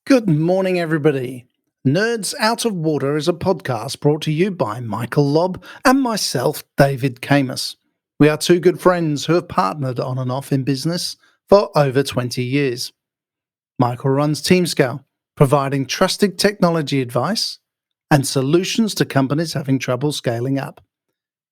Good morning, everybody. Nerds Out of Water is a podcast brought to you by Michael Lobb and myself, David Camus. We are two good friends who have partnered on and off in business for over 20 years. Michael runs TeamScale, providing trusted technology advice and solutions to companies having trouble scaling up.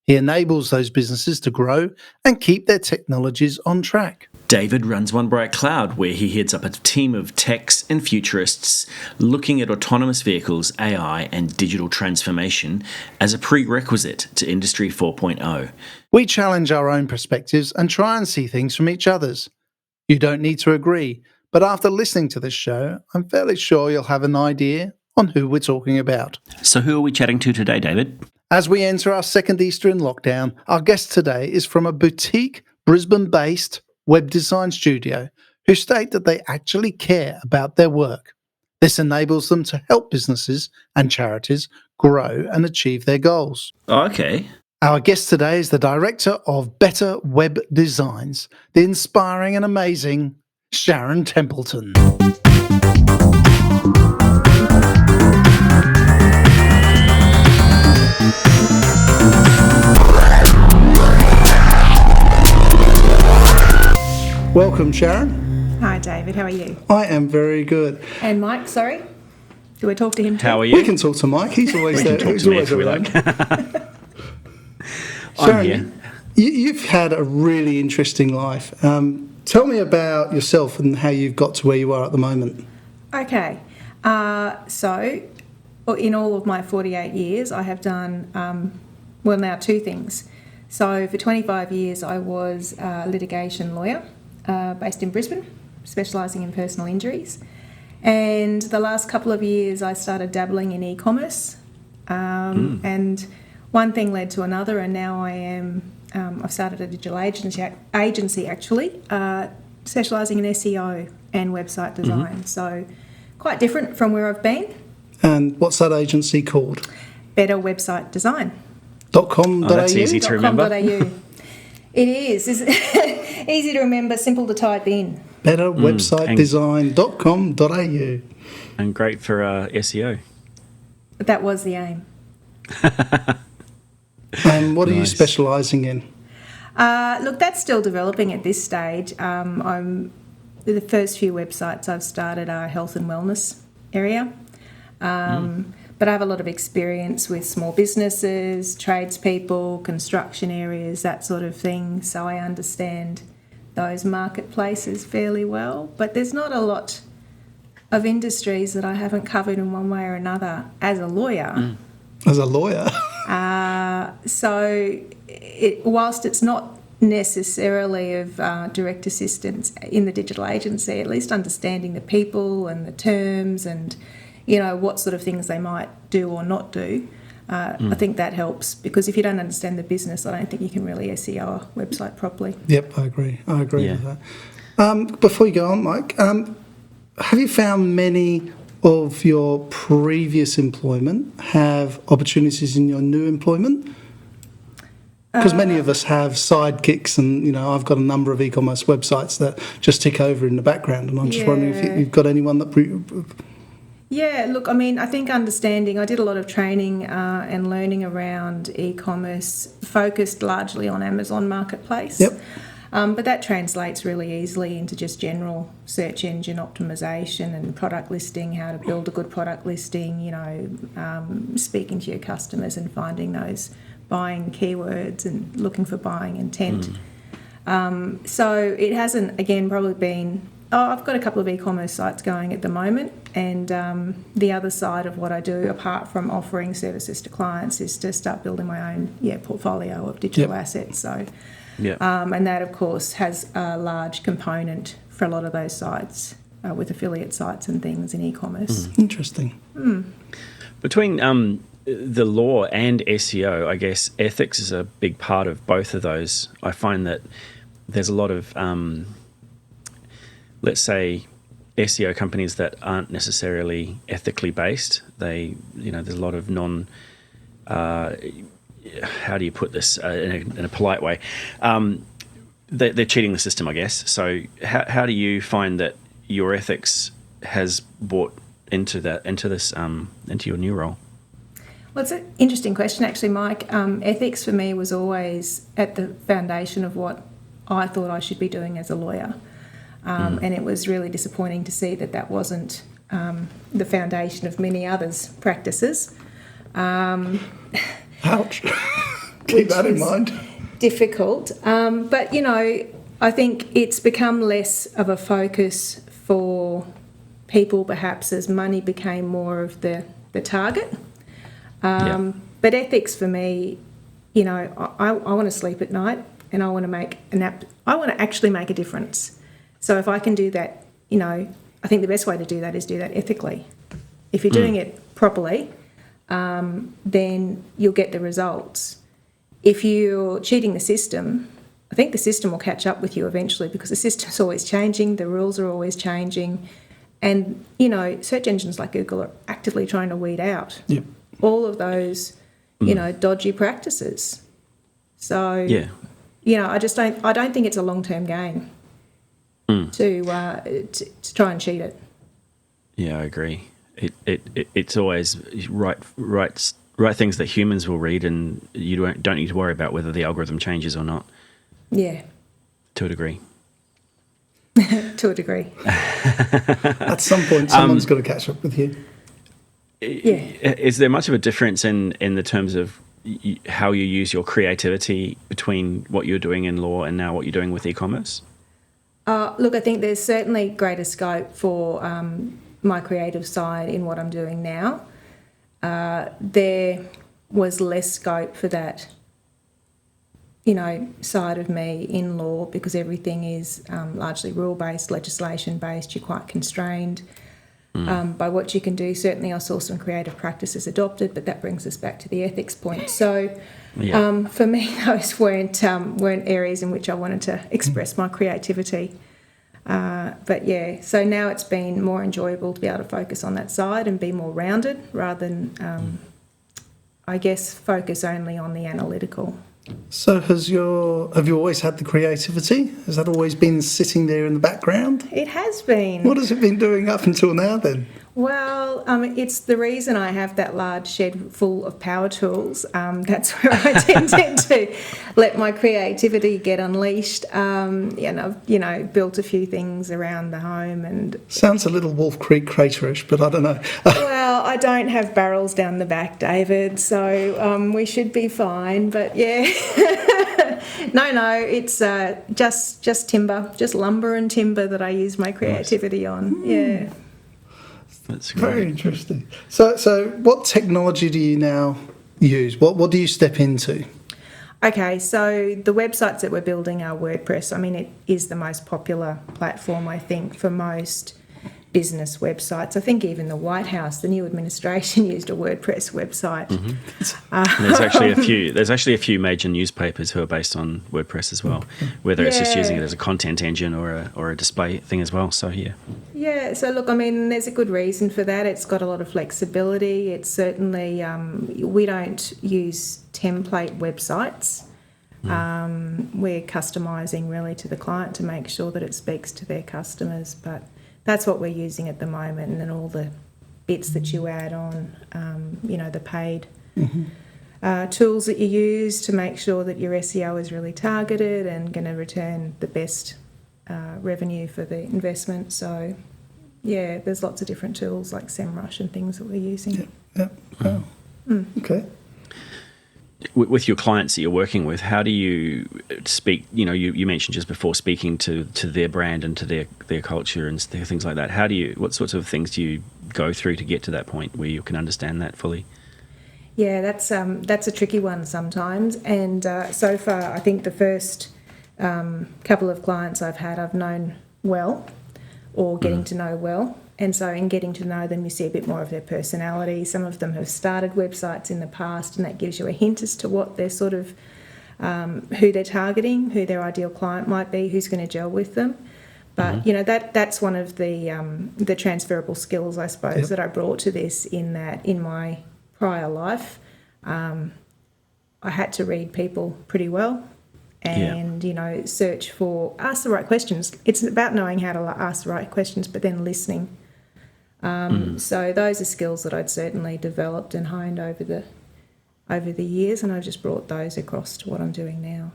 He enables those businesses to grow and keep their technologies on track. David runs One Bright Cloud, where he heads up a team of techs and futurists looking at autonomous vehicles, AI, and digital transformation as a prerequisite to Industry 4.0. We challenge our own perspectives and try and see things from each other's. You don't need to agree, but after listening to this show, I'm fairly sure you'll have an idea on who we're talking about. So who are we chatting to today, David? As we enter our second Easter in lockdown, our guest today is from a boutique, Brisbane-based web design studio who state that they actually care about their work. This enables them to help businesses and charities grow and achieve their goals. Okay. Our guest today is the director of Better Web Designs, the inspiring and amazing Sharon Templeton. Welcome, Sharon. Hi, David. How are you? I am very good. And Mike, sorry? Do we talk to him too? How are you? We can talk to Mike. He's always there. He's always around. I'm here. You've had a really interesting life. Tell me about yourself and how you've got to where you are at the moment. Okay. So, in all of my 48 years, I have done, now two things. So, for 25 years, I was a litigation lawyer based in Brisbane, specialising in personal injuries. And the last couple of years, I started dabbling in e-commerce. And one thing led to another, and now I've started a digital agency actually, specialising in SEO and website design. So quite different from where I've been. And what's that agency called? Better Website Design. .com.au? Oh, that's easy to remember. .com.au. It is. It's easy to remember, simple to type in. BetterWebsiteDesign.com.au. And great for SEO. That was the aim. And what are you specialising in? Look, that's still developing at this stage. The first few websites I've started are health and wellness area. But I have a lot of experience with small businesses, tradespeople, construction areas, that sort of thing. So I understand those marketplaces fairly well. But there's not a lot of industries that I haven't covered in one way or another as a lawyer. As a lawyer? Whilst it's not necessarily of direct assistance in the digital agency, at least understanding the people and the terms and what sort of things they might do or not do. I think that helps, because if you don't understand the business, I don't think you can really SEO a website properly. Yep, I agree with that. Before you go on, Mike, have you found many of your previous employment have opportunities in your new employment? Because many of us have sidekicks, and I've got a number of e-commerce websites that just tick over in the background, and I'm just wondering if you've got anyone that... Yeah, look, I think understanding, I did a lot of training and learning around e-commerce, focused largely on Amazon Marketplace. Yep. But that translates really easily into just general search engine optimization and product listing, how to build a good product listing, speaking to your customers and finding those buying keywords and looking for buying intent. So it hasn't, again, probably been... I've got a couple of e-commerce sites going at the moment, and the other side of what I do, apart from offering services to clients, is to start building my own portfolio of digital assets. So, and that, of course, has a large component for a lot of those sites with affiliate sites and things in e-commerce. Interesting. Between the law and SEO, I guess ethics is a big part of both of those. I find that there's a lot of... let's say SEO companies that aren't necessarily ethically based. There's a lot of how do you put this in a polite way? They're cheating the system, I guess. So how do you find that your ethics has brought into your new role? Well, it's an interesting question, actually, Mike. Ethics for me was always at the foundation of what I thought I should be doing as a lawyer. And it was really disappointing to see that wasn't the foundation of many others' practices. Ouch. Keep that in mind. Difficult. But, I think it's become less of a focus for people, perhaps, as money became more of the target. But ethics for me, I want to sleep at night, and I want to actually make a difference. So if I can do that, I think the best way to do that is do that ethically. If you're doing it properly, then you'll get the results. If you're cheating the system, I think the system will catch up with you eventually, because the system's always changing, the rules are always changing, and, search engines like Google are actively trying to weed out all of those, dodgy practices. So, I don't think it's a long-term game to try and cheat it. Yeah, I agree. It's always right things that humans will read, and you don't need to worry about whether the algorithm changes or not. Yeah. To a degree. To a degree. At some point, someone's got to catch up with you. Yeah. Is there much of a difference in the terms of how you use your creativity between what you're doing in law and now what you're doing with e-commerce? Look, I think there's certainly greater scope for my creative side in what I'm doing now. There was less scope for that, side of me in law, because everything is largely rule-based, legislation-based. You're quite constrained by what you can do. Certainly I saw some creative practices adopted, but that brings us back to the ethics point. So for me, those weren't areas in which I wanted to express my creativity. So now it's been more enjoyable to be able to focus on that side and be more rounded, rather than, focus only on the analytical. So have you always had the creativity? Has that always been sitting there in the background? It has been. What has it been doing up until now then? Well, it's the reason I have that large shed full of power tools. That's where I tend to let my creativity get unleashed. And I've, built a few things around the home. And sounds a little Wolf Creek craterish, but I don't know. Well, I don't have barrels down the back, David, so we should be fine. But yeah, no, it's just timber, just lumber and timber that I use my creativity on. Yeah. That's great. Very interesting. So what technology do you now use? What do you step into? Okay, so the websites that we're building are WordPress. I mean, it is the most popular platform, I think, for most business websites. I think even the White House, the new administration, used a WordPress website. Mm-hmm. There's actually a few major newspapers who are based on WordPress as well, whether it's just using it as a content engine or a display thing as well. So yeah. So look, I mean, there's a good reason for that. It's got a lot of flexibility. It's certainly we don't use template websites. We're customising really to the client to make sure that it speaks to their customers, but that's what we're using at the moment, and then all the bits that you add on, the paid tools that you use to make sure that your SEO is really targeted and going to return the best revenue for the investment. So, yeah, there's lots of different tools like SEMrush and things that we're using. Yeah. Wow. Okay. With your clients that you're working with, how do you speak? You mentioned just before speaking to their brand and to their culture and things like that. What sorts of things do you go through to get to that point where you can understand that fully? Yeah, that's a tricky one sometimes. And so far, I think the first couple of clients I've known well, or getting to know well. And so in getting to know them, you see a bit more of their personality. Some of them have started websites in the past, and that gives you a hint as to what they're sort of, who they're targeting, who their ideal client might be, who's going to gel with them. But, that's one of the transferable skills, I suppose, that I brought to this, in that in my prior life, I had to read people pretty well. And, ask the right questions. It's about knowing how to ask the right questions, but then listening. So those are skills that I'd certainly developed and honed over the years, and I've just brought those across to what I'm doing now.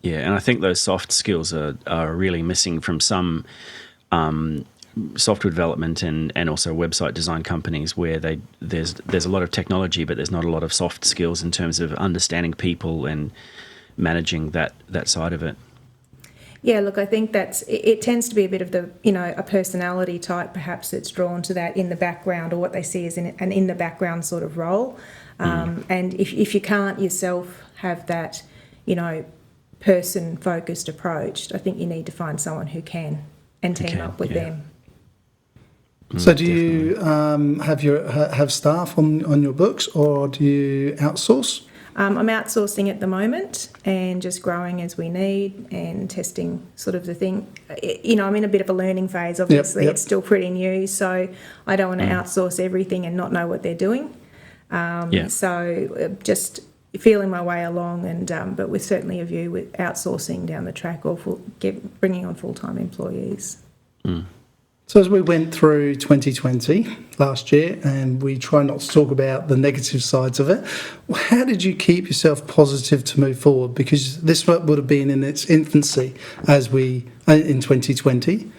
Yeah, and I think those soft skills are really missing from some software development and also website design companies where there's a lot of technology, but there's not a lot of soft skills in terms of understanding people and managing that side of it. Yeah, look, I think it tends to be a bit of the, a personality type perhaps that's drawn to that in the background, or what they see as an in the background sort of role. And if you can't yourself have that, person-focused approach, I think you need to find someone who can and team up with them. So do you have staff on your books, or do you outsource? I'm outsourcing at the moment and just growing as we need and testing sort of the thing. I'm in a bit of a learning phase, obviously. Yep. It's still pretty new, so I don't want to outsource everything and not know what they're doing. So just feeling my way along, and but with certainly a view with outsourcing down the track, or bringing on full-time employees. So as we went through 2020 last year, and we try not to talk about the negative sides of it, how did you keep yourself positive to move forward? Because this would have been in its infancy in 2020.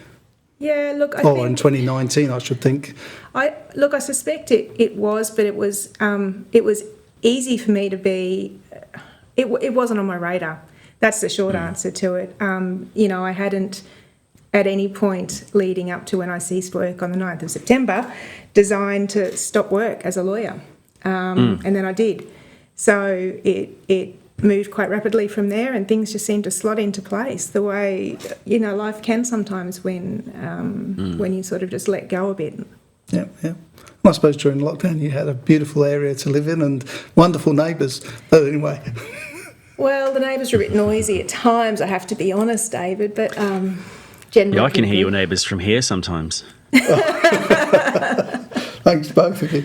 Yeah, look, in 2019, I should think. I suspect it was, but it was easy for me to be. It wasn't on my radar. That's the short answer to it. I hadn't, at any point leading up to when I ceased work on the 9th of September, designed to stop work as a lawyer. And then I did. So it moved quite rapidly from there, and things just seemed to slot into place the way, life can sometimes when you sort of just let go a bit. Yeah. I suppose during lockdown you had a beautiful area to live in and wonderful neighbours. But anyway. Well, the neighbours are a bit noisy at times, I have to be honest, David, but generally... Yeah, I can hear your neighbours from here sometimes. Thanks, both of you.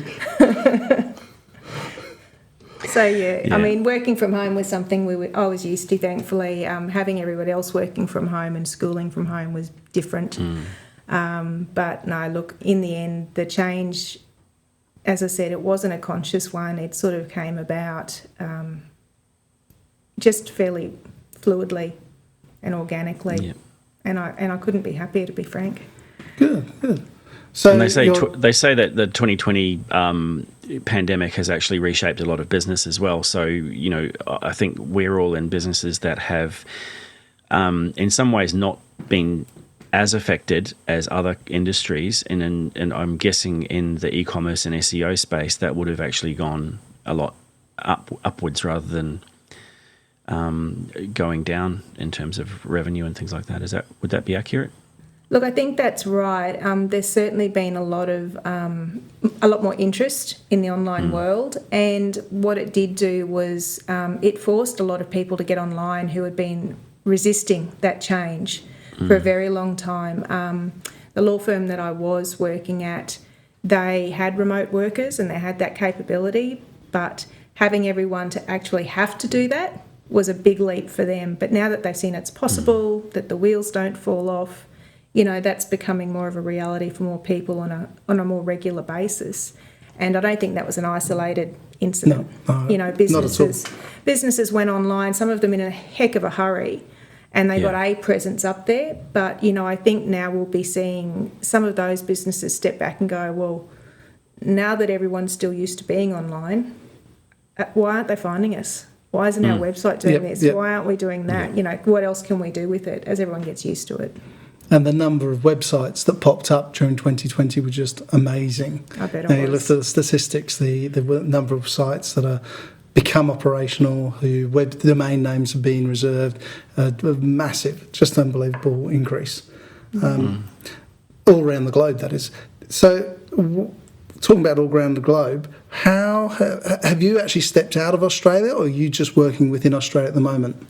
So, yeah, I mean, working from home was something I was used to, thankfully. Having everybody else working from home and schooling from home was different. But no, look, in the end, the change, as I said, it wasn't a conscious one. It sort of came about just fairly fluidly and organically. Yep. And I couldn't be happier, to be frank. Good. So and they say that the 2020 pandemic has actually reshaped a lot of business as well. So, I think we're all in businesses that have, in some ways, not been as affected as other industries, and I'm guessing in the e-commerce and SEO space that would have actually gone a lot upwards rather than going down in terms of revenue and things like that. Would that be accurate? Look, I think that's right. There's certainly been a lot more interest in the online world, and what it did do was it forced a lot of people to get online who had been resisting that change for a very long time. The law firm that I was working at, they had remote workers and they had that capability, but having everyone to actually have to do that was a big leap for them. But now that they've seen it's possible, that the wheels don't fall off, that's becoming more of a reality for more people on a more regular basis. And I don't think that was an isolated incident. No, businesses went online, some of them in a heck of a hurry, and they got a presence up there. But, I think now we'll be seeing some of those businesses step back and go, well, now that everyone's still used to being online, why aren't they finding us? Why isn't our website doing this? Why aren't we doing that? What else can we do with it as everyone gets used to it? And the number of websites that popped up during 2020 were just amazing. I bet it was. You look at the statistics, the number of sites that are become operational, who web domain names have been reserved, a massive, just unbelievable increase. All around the globe, that is. So, talking about all around the globe, how have you actually stepped out of Australia, or are you just working within Australia at the moment?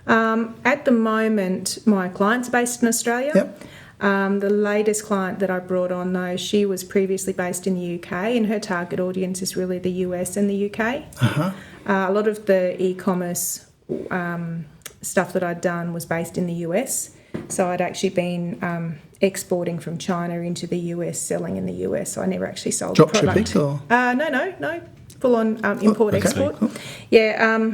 At the moment, my client's based in Australia. Yep. The latest client that I brought on, though, she was previously based in the UK, and her target audience is really the US and the UK. A lot of the e-commerce stuff that I'd done was based in the US, So I'd actually been exporting from China into the US, selling in the US. So I never actually sold the product. Drop shipping or? No. Full on import-export. Cool. Yeah.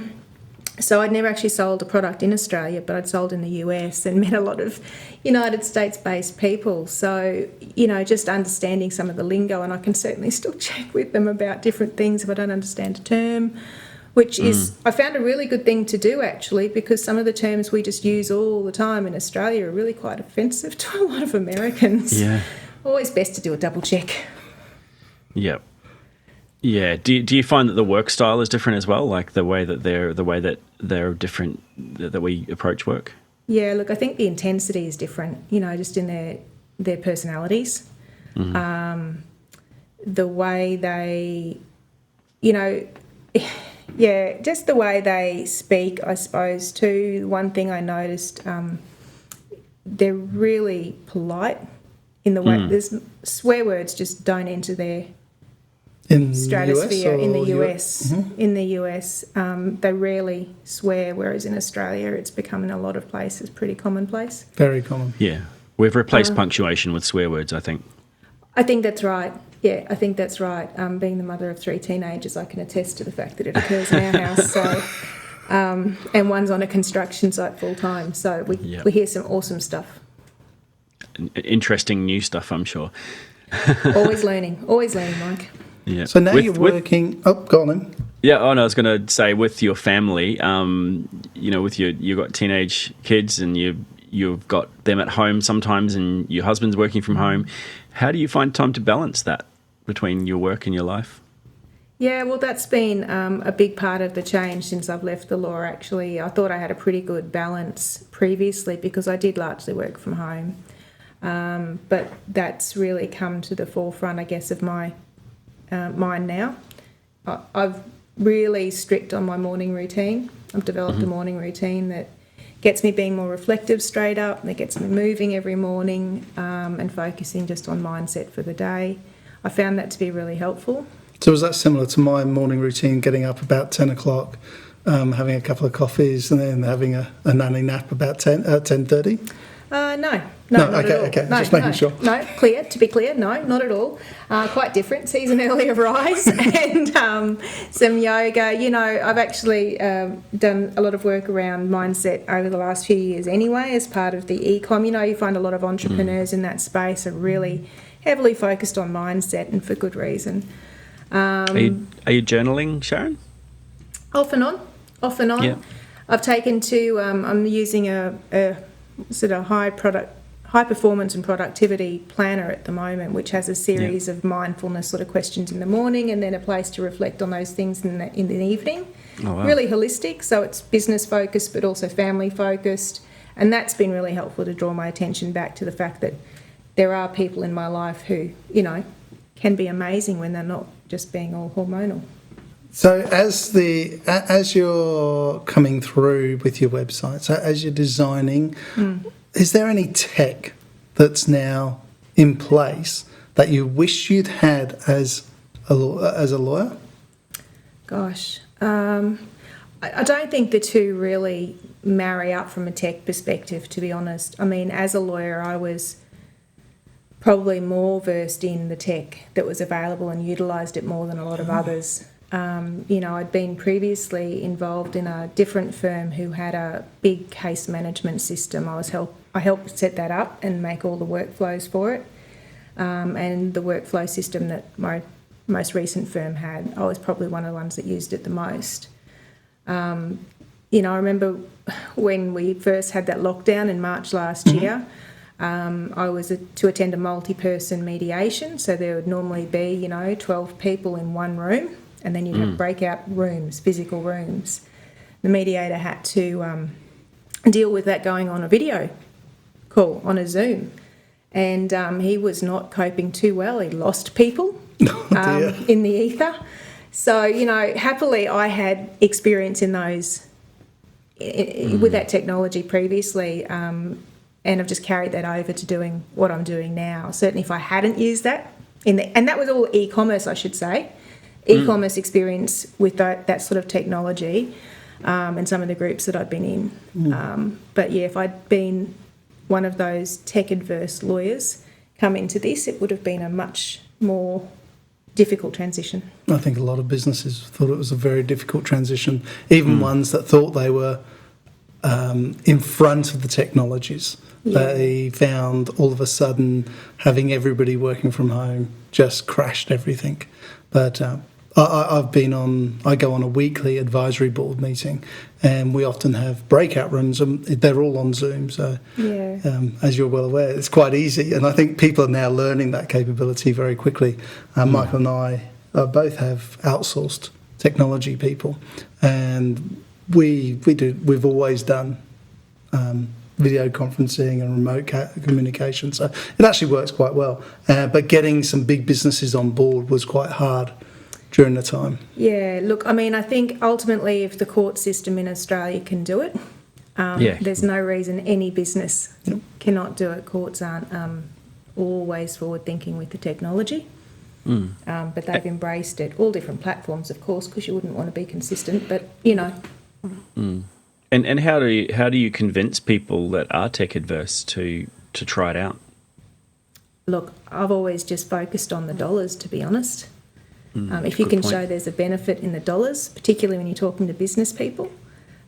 So I'd never actually sold a product in Australia, but I'd sold in the US and met a lot of United States-based people. So, just understanding some of the lingo, and I can certainly still check with them about different things if I don't understand a term, which is, I found a really good thing to do actually, because some of the terms we just use all the time in Australia are really quite offensive to a lot of Americans. Yeah. Always best to do a double check. Yep. Yeah. Do you find that the work style is different as well? Like the way that they're different, that we approach work? Yeah, look, I think the intensity is different, just in their personalities. The way they, just the way they speak, I suppose, too. One thing I noticed, they're really polite in the way, there's swear words just don't enter their stratosphere in the US. In the US, they rarely swear, whereas in Australia, it's become in a lot of places pretty commonplace. Very common. Yeah. We've replaced punctuation with swear words, I think. I think that's right. Yeah, I think that's right. Being the mother of 3 teenagers, I can attest to the fact that it occurs in our house. So, and one's on a construction site full time. So we hear some awesome stuff. Interesting new stuff, I'm sure. Always learning, Mike. Yeah. So now you're working. Oh, go on then. Yeah. Oh no, I was going to say with your family. With you've got teenage kids and you've got them at home sometimes, and your husband's working from home. How do you find time to balance that between your work and your life? Yeah, well, that's been a big part of the change since I've left the law, actually. I thought I had a pretty good balance previously because I did largely work from home. But that's really come to the forefront, I guess, of my mind now. I've really strict on my morning routine. I've developed a morning routine that gets me being more reflective straight up, and it gets me moving every morning and focusing just on mindset for the day. I found that to be really helpful. So was that similar to my morning routine, getting up about 10 o'clock, having a couple of coffees and then having a nanny nap about 10:30? No, not okay, at all. okay, No, just making sure. No, to be clear, no, not at all. Quite different. Sees an earlier rise and some yoga. I've actually done a lot of work around mindset over the last few years anyway, as part of the e-com. You find a lot of entrepreneurs in that space are really heavily focused on mindset, and for good reason. Are you journaling, Sharon? Off and on. Yeah. I've taken to, I'm using a sort of high performance and productivity planner at the moment, which has a series of mindfulness sort of questions in the morning, and then a place to reflect on those things in the evening. Oh, wow. Really holistic, so it's business focused but also family focused, and that's been really helpful to draw my attention back to the fact that there are people in my life who can be amazing when they're not just being all hormonal. So as you're coming through with your website, so as you're designing, is there any tech that's now in place that you wish you'd had as a lawyer? Gosh, I don't think the two really marry up from a tech perspective, to be honest. I mean, as a lawyer, I was probably more versed in the tech that was available and utilised it more than a lot of others. I'd been previously involved in a different firm who had a big case management system. I helped set that up and make all the workflows for it. And the workflow system that my most recent firm had, I was probably one of the ones that used it the most. I remember when we first had that lockdown in March last year, I was to attend a multi-person mediation, so there would normally be, 12 people in one room, and then you'd have breakout rooms, physical rooms. The mediator had to deal with that going on a video call, on a Zoom, and he was not coping too well. He lost people in the ether. So, happily I had experience in those, with that technology previously, and I've just carried that over to doing what I'm doing now. Certainly if I hadn't used that, and that was all e-commerce, I should say, e-commerce experience with that sort of technology and some of the groups that I've been in. But yeah, if I'd been one of those tech-adverse lawyers come into this, it would have been a much more difficult transition. I think a lot of businesses thought it was a very difficult transition, even ones that thought they were in front of the technologies. Yeah. They found all of a sudden having everybody working from home just crashed everything. But I go on a weekly advisory board meeting, and we often have breakout rooms, and they're all on Zoom. So, as you're well aware, it's quite easy. And I think people are now learning that capability very quickly. Michael and I both have outsourced technology people, and we've always done video conferencing and remote communication. So it actually works quite well. But getting some big businesses on board was quite hard during the time. Yeah, look, I mean, I think ultimately if the court system in Australia can do it, there's no reason any business cannot do it. Courts aren't always forward-thinking with the technology, but they've embraced it. All different platforms, of course, because you wouldn't want to be consistent, but, you know. And how do you convince people that are tech adverse to try it out? Look, I've always just focused on the dollars, to be honest. If you can show there's a benefit in the dollars, particularly when you're talking to business people,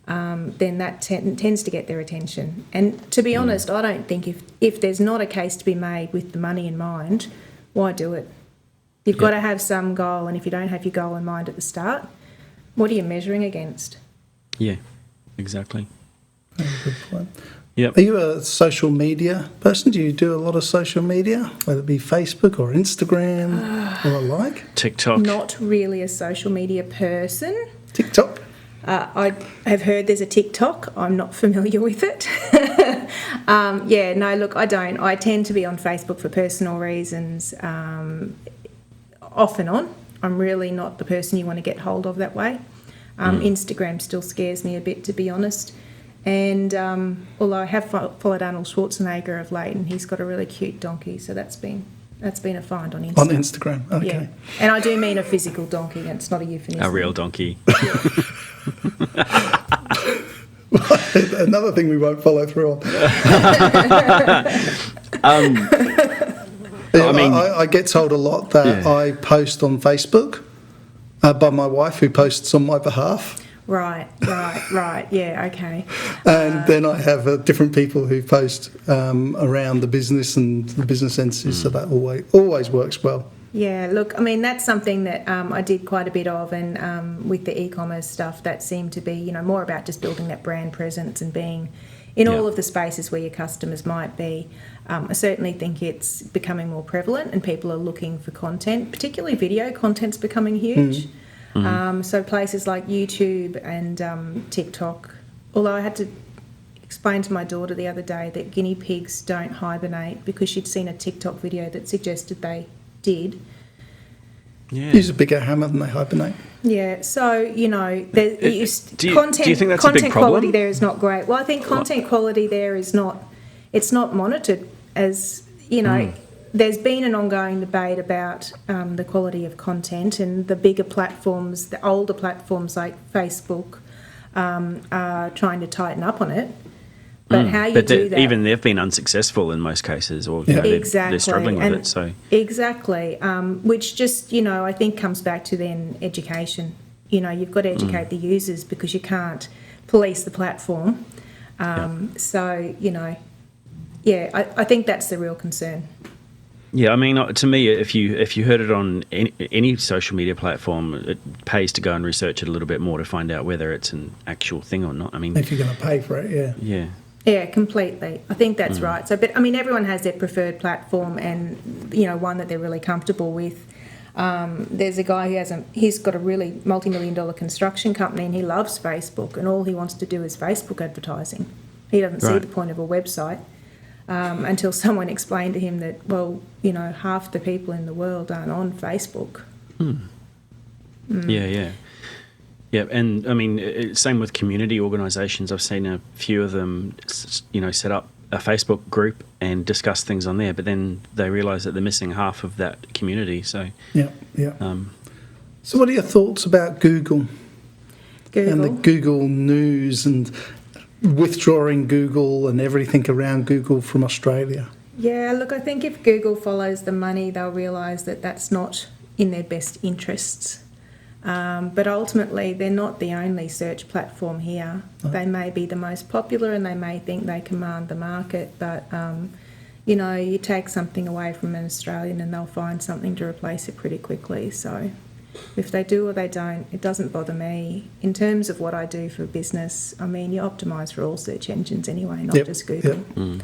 then that tends to get their attention. And to be honest, I don't think if there's not a case to be made with the money in mind, why do it? You've got to have some goal, and if you don't have your goal in mind at the start, what are you measuring against? Yeah, exactly. That's a good point. Yep. Are you a social media person? Do you do a lot of social media, whether it be Facebook or Instagram or the like? TikTok. Not really a social media person. TikTok? I have heard there's a TikTok. I'm not familiar with it. Look, I don't. I tend to be on Facebook for personal reasons, off and on. I'm really not the person you want to get hold of that way. Instagram still scares me a bit, to be honest. And although I have followed Arnold Schwarzenegger of late, and he's got a really cute donkey, so that's been a find on Instagram. On Instagram, okay. Yeah. And I do mean a physical donkey, it's not a euphemism. A real donkey. Another thing we won't follow through on. I get told a lot that I post on Facebook by my wife, who posts on my behalf. Right, yeah, okay. And then I have different people who post around the business and the business entities, so that always works well. Yeah, look, I mean, that's something that I did quite a bit of, and with the e-commerce stuff, that seemed to be, more about just building that brand presence and being in all of the spaces where your customers might be. I certainly think it's becoming more prevalent, and people are looking for content, particularly video content's becoming huge. So places like YouTube and TikTok, although I had to explain to my daughter the other day that guinea pigs don't hibernate because she'd seen a TikTok video that suggested they did. Yeah. Use a bigger hammer than they hibernate. Yeah, so, do you think that's content a big problem? quality there is not great. Well, I think content quality there is not, it's not monitored as, there's been an ongoing debate about the quality of content, and the bigger platforms, the older platforms like Facebook, are trying to tighten up on it. But how you do that... Even they've been unsuccessful in most cases, or they're struggling with it. So exactly, which just, I think comes back to then education. You've got to educate the users because you can't police the platform. So, I think that's the real concern. Yeah, I mean, to me, if you heard it on any social media platform, it pays to go and research it a little bit more to find out whether it's an actual thing or not. I mean, if you're going to pay for it, yeah. Yeah, completely. I think that's right. So, but I mean, everyone has their preferred platform, and one that they're really comfortable with. There's a guy he's got a really multi-million-dollar construction company, and he loves Facebook, and all he wants to do is Facebook advertising. He doesn't see the point of a website. Until someone explained to him that, half the people in the world aren't on Facebook. Yeah, and I mean, same with community organisations. I've seen a few of them, set up a Facebook group and discuss things on there, but then they realise that they're missing half of that community. So yeah. So, what are your thoughts about Google? And the Google News and withdrawing Google and everything around Google from Australia? Yeah, look, I think if Google follows the money, they'll realise that that's not in their best interests. But ultimately, they're not the only search platform here. Oh. They may be the most popular and they may think they command the market, but, you know, you take something away from an Australian and they'll find something to replace it pretty quickly. So if they do or they don't, it doesn't bother me. In terms of what I do for business, I mean, you optimise for all search engines anyway, not just Google.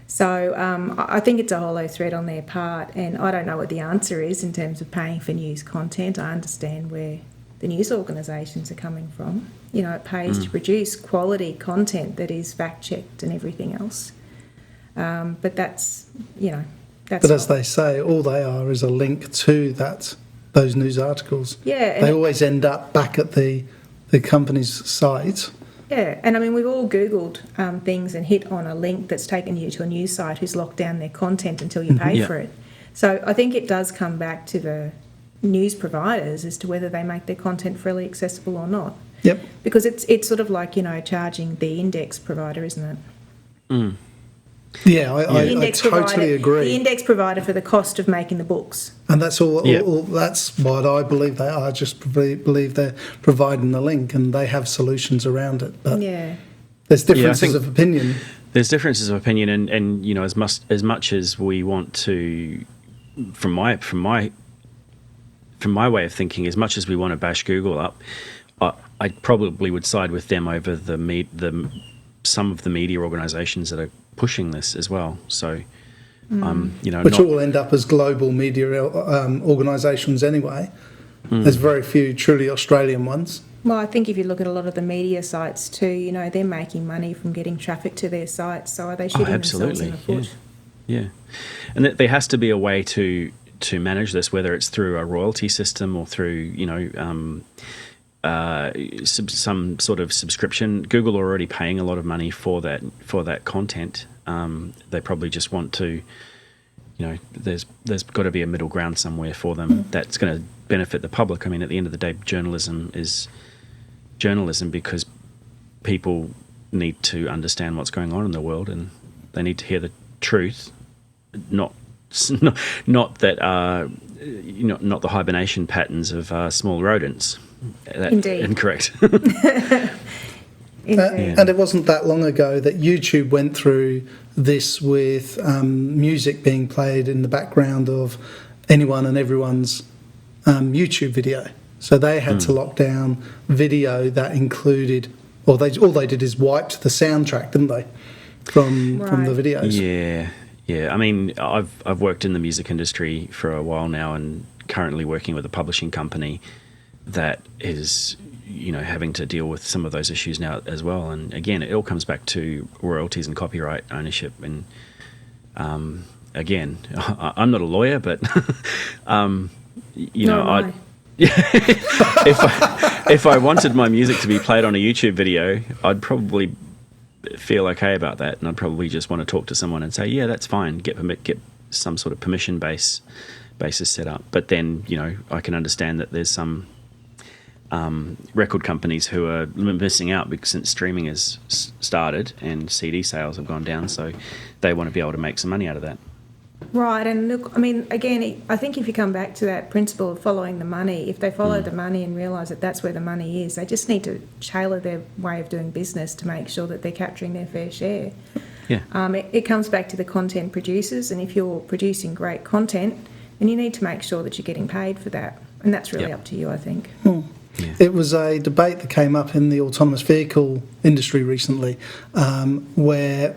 So I think it's a hollow thread on their part, and I don't know what the answer is in terms of paying for news content. I understand where the news organisations are coming from. You know, it pays to produce quality content that is fact-checked and everything else. But that's, you know, that's... But as they say, all they are is a link to those news articles. Yeah. They always end up back at the company's site. Yeah, and I mean, we've all Googled things and hit on a link that's taken you to a news site who's locked down their content until you pay for it. So I think it does come back to the news providers as to whether they make their content freely accessible or not. Yep. Because it's sort of like, you know, charging the index provider, isn't it? Yeah, I totally agree. The index provider for the cost of making the books. And that's all that's what I believe they are. I just believe they're providing the link and they have solutions around it. But there's differences of opinion. There's differences of opinion, and you know, as much as we want to, from my way of thinking, as much as we want to bash Google up, I probably would side with them over some of the media organisations that are pushing this as well. So, you know, which all end up as global media organisations anyway. There's very few truly Australian ones. Well, I think if you look at a lot of the media sites too, you know, they're making money from getting traffic to their sites. So are they shooting themselves in the foot? Yeah. And there has to be a way to manage this, whether it's through a royalty system or through, you know, some sort of subscription. Google are already paying a lot of money for that content. They probably just want to, you know, there's got to be a middle ground somewhere for them that's going to benefit the public. I mean, at the end of the day, journalism is journalism because people need to understand what's going on in the world and they need to hear the truth, not that you know, not the hibernation patterns of small rodents. Indeed. Incorrect. And it wasn't that long ago that YouTube went through this with music being played in the background of anyone and everyone's YouTube video. So they had to lock down video that included, or all they did is wiped the soundtrack, didn't they, from the videos? Yeah. I mean, I've worked in the music industry for a while now, and currently working with a publishing company that is, you know, having to deal with some of those issues now as well. And again, it all comes back to royalties and copyright ownership. And again, I'm not a lawyer, but you know, if I wanted my music to be played on a YouTube video, I'd probably feel okay about that, and I'd probably just want to talk to someone and say, yeah, that's fine, get some sort of permission basis set up. But then, you know, I can understand that there's some record companies who are missing out because since streaming has started and CD sales have gone down, so they want to be able to make some money out of that. Right, and look, I mean, again, I think if you come back to that principle of following the money, if they follow the money and realise that that's where the money is, they just need to tailor their way of doing business to make sure that they're capturing their fair share. Yeah. It comes back to the content producers, and if you're producing great content, then you need to make sure that you're getting paid for that, and that's really up to you, I think. Yeah. It was a debate that came up in the autonomous vehicle industry recently, where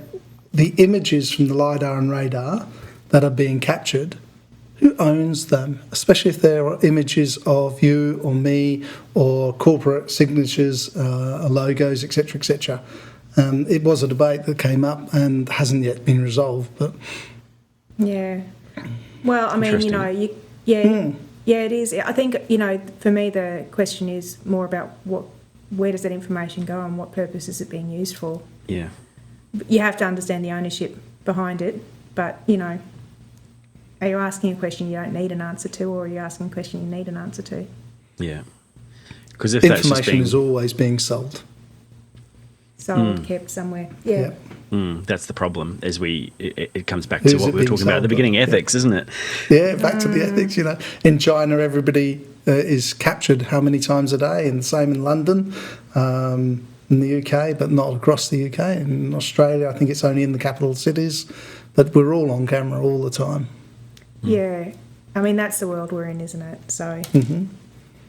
the images from the LiDAR and radar that are being captured, who owns them, especially if there are images of you or me or corporate signatures, logos, etc., etc. It was a debate that came up and hasn't yet been resolved. But yeah, well, I mean, you know, yeah, it is. I think, you know, for me the question is more about where does that information go and what purpose is it being used for. Yeah, you have to understand the ownership behind it, but, you know, are you asking a question you don't need an answer to, or are you asking a question you need an answer to? Yeah, because if information is always being sold. sold, kept somewhere. Yeah. That's the problem. It comes back Who's to what it we were being talking about at the sold beginning, by? ethics, isn't it? Yeah, back to the ethics, In China, everybody is captured how many times a day, and the same in London, in the UK, but not across the UK. In Australia, I think it's only in the capital cities, but we're all on camera all the time. Yeah. I mean, that's the world we're in, isn't it? So,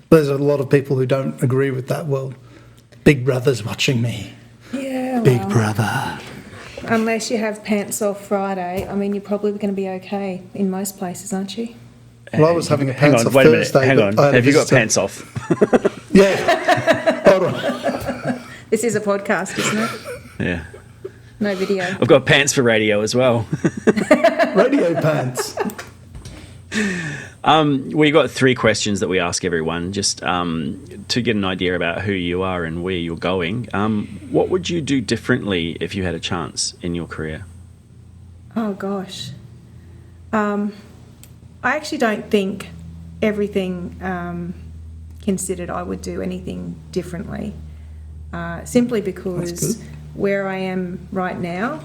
There's a lot of people who don't agree with that world. Big Brother's watching me. yeah. Big well, Brother. unless you have pants off Friday, I mean, you're probably going to be okay in most places, aren't you? Well, I was having a Hang pants on, off wait a minute. Thursday. Hang but on. I had a Have you got visitor. pants off? Yeah. Hold on. This is a podcast, isn't it? Yeah. No video. I've got pants for radio as well. Radio pants. We got 3 questions that we ask everyone just to get an idea about who you are and where you're going. What would you do differently if you had a chance in your career? Oh, gosh. I actually don't think everything considered I would do anything differently. Simply because where I am right now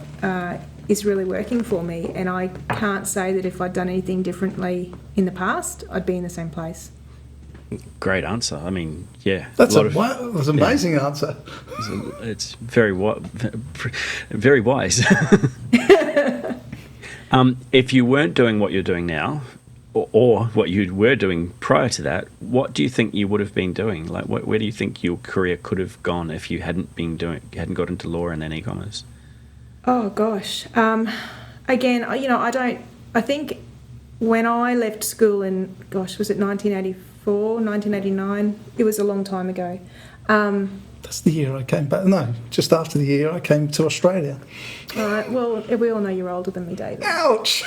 is really working for me, and I can't say that if I'd done anything differently in the past, I'd be in the same place. Great answer. I mean, yeah. That's lot an amazing answer. It's very very wise. If you weren't doing what you're doing now, or what you were doing prior to that, what do you think you would have been doing? Like, where do you think your career could have gone if you hadn't got into law and then e-commerce? Oh, gosh. Again, I think when I left school in, was it 1984, 1989? It was a long time ago. That's the year I came back. No, just after the year I came to Australia. All right, well, we all know you're older than me, David. Ouch!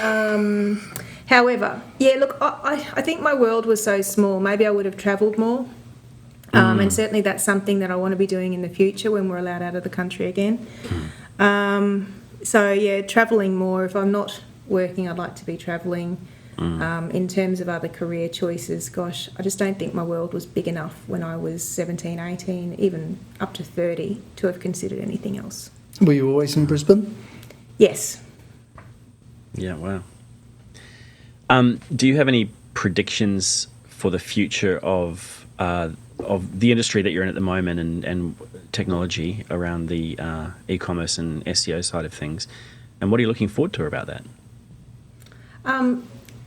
However, yeah, look, I think my world was so small. Maybe I would have travelled more. And certainly that's something that I want to be doing in the future when we're allowed out of the country again. So, yeah, travelling more. If I'm not working, I'd like to be travelling. In terms of other career choices, gosh, I just don't think my world was big enough when I was 17, 18, even up to 30 to have considered anything else. Were you always in Brisbane? Yes. Yeah, wow. Do you have any predictions for the future of the industry that you're in at the moment and technology around the e-commerce and SEO side of things? And what are you looking forward to about that?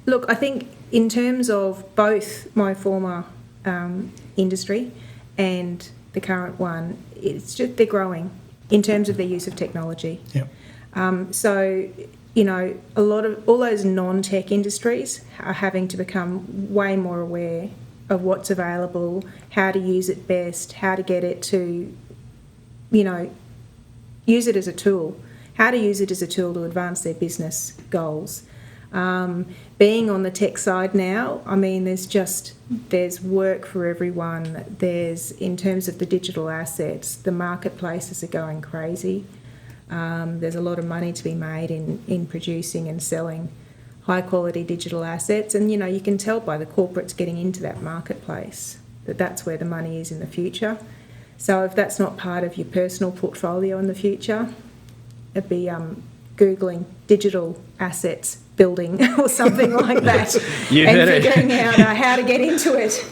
Look, I think in terms of both my former industry and the current one, it's just they're growing in terms of their use of technology. Yeah. So, a lot of all those non-tech industries are having to become way more aware of what's available, how to use it best, how to get it to, use it as a tool, how to use it as a tool to advance their business goals. Being on the tech side now, I mean, there's work for everyone. In terms of the digital assets, the marketplaces are going crazy. There's a lot of money to be made in producing and selling high quality digital assets. And, you can tell by the corporates getting into that marketplace that that's where the money is in the future. So if that's not part of your personal portfolio in the future, it'd be Googling digital assets building or something like that and figuring out how to get into it.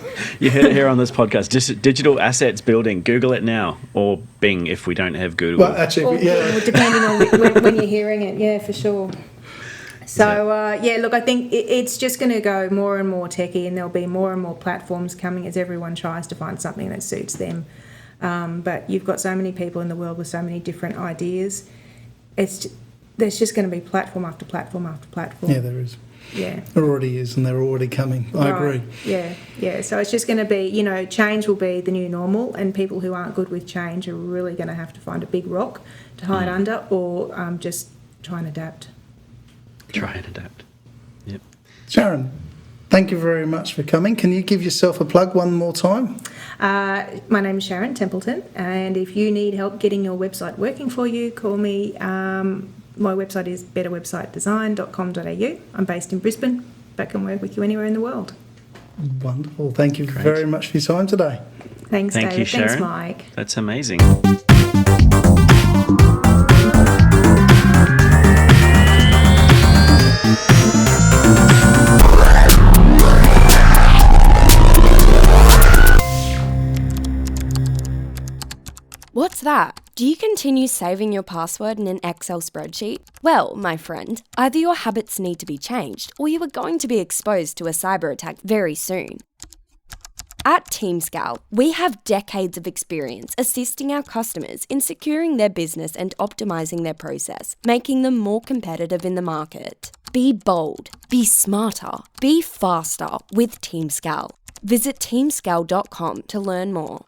You heard it here on this podcast. Digital assets building. Google it now, or Bing if we don't have Google. Well, actually, Or depending on when you're hearing it, yeah, for sure. So, look, I think it's just going to go more and more techie, and there'll be more and more platforms coming as everyone tries to find something that suits them. But you've got so many people in the world with so many different ideas. There's just going to be platform after platform after platform. Yeah, there is. Yeah. There already is, and they're already coming. I agree. Yeah. So it's just going to be, change will be the new normal, and people who aren't good with change are really going to have to find a big rock to hide under, or just try and adapt. Try and adapt. Yep. Sharon, thank you very much for coming. Can you give yourself a plug one more time? My name's Sharon Templeton, and if you need help getting your website working for you, call me. My website is betterwebsitedesign.com.au. I'm based in Brisbane, but can work with you anywhere in the world. Wonderful. Thank you very much for your time today. Thanks, Thank David. you, Sharon. Thanks, Mike. That's amazing. What's that? Do you continue saving your password in an Excel spreadsheet? Well, my friend, either your habits need to be changed or you are going to be exposed to a cyber attack very soon. At TeamScale, we have decades of experience assisting our customers in securing their business and optimizing their process, making them more competitive in the market. Be bold, be smarter, be faster with TeamScale. Visit teamscale.com to learn more.